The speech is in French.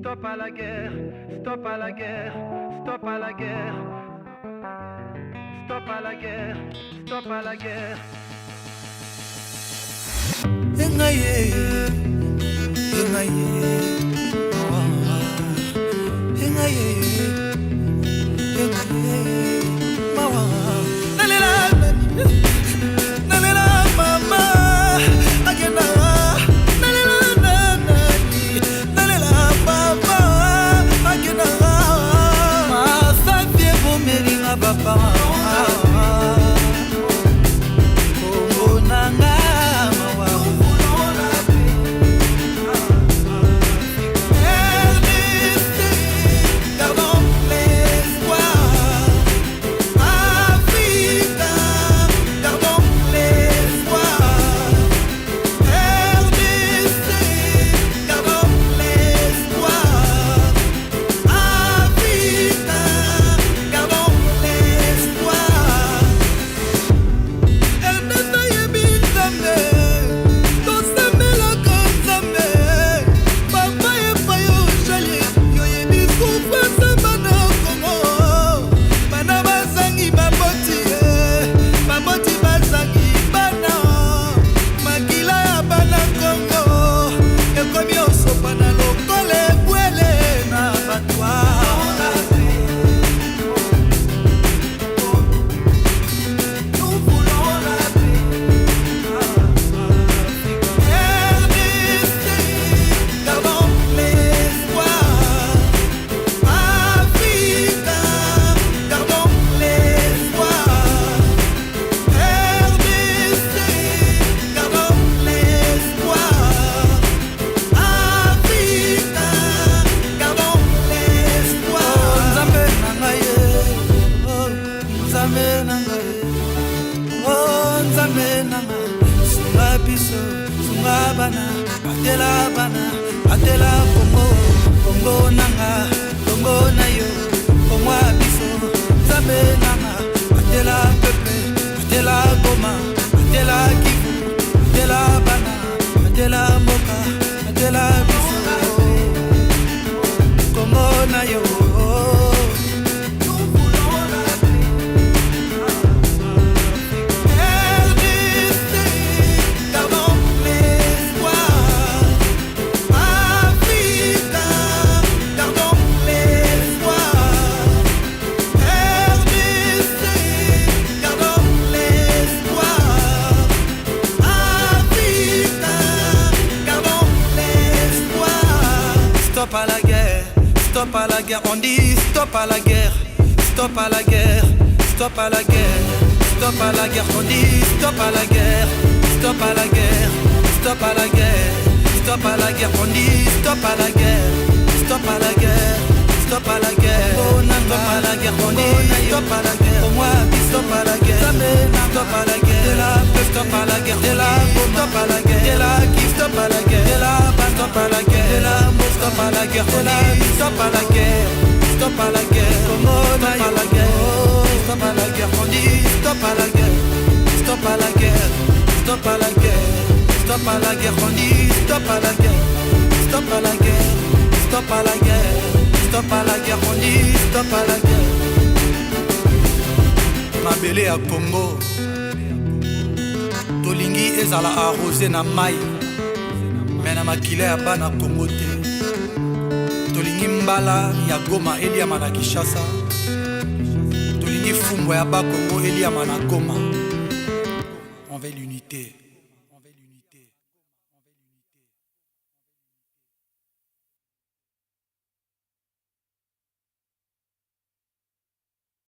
Stop à la guerre, stop à la guerre, stop à la guerre. Stop à la guerre, stop à la guerre. Engaye, engaye, engaye, engaye, mawa. Nalela mama, agena. Nalela nani, nalela papa, agena. Masafie bomeringa papa. Atela Congo, Congo nanga, Congo na yo, Congo abiso, Nzambe nanga, atela peuple, atela Goma, atela Kivu, atela bana, atela Moka, atela biso, Congo na yo. Stop à la guerre, stop à la guerre, on dit stop à la guerre, stop à la guerre, stop à la guerre, stop à la guerre, on dit stop à la guerre, stop à la guerre, stop à la guerre, stop à la guerre, on dit stop à la guerre, stop à la guerre, stop à la guerre, stop à la guerre, on dit stop à la guerre, pour moi stop à la guerre, stop à la guerre, de la peuple, stop à la guerre, de la stop à la guerre, de la qui stop à la guerre, de la stop à la guerre, de la stop à la guerre, stop à la guerre, stop à la guerre, stop à la guerre, stop à la guerre, on dit stop à la guerre, stop à la guerre, stop à la guerre, stop à la guerre, on dit stop à la guerre, stop à la guerre, stop à la guerre, stop à la guerre, on dit stop à la guerre. Mabele ya Congo, tolingi ezala arrosé na mai. Mena makila ya bana Congo te. Tolingi mbala ya Goma eliama na Kinshasa. Tolingi fumbo ya ba Congo eliama na Goma. On veut l'unité.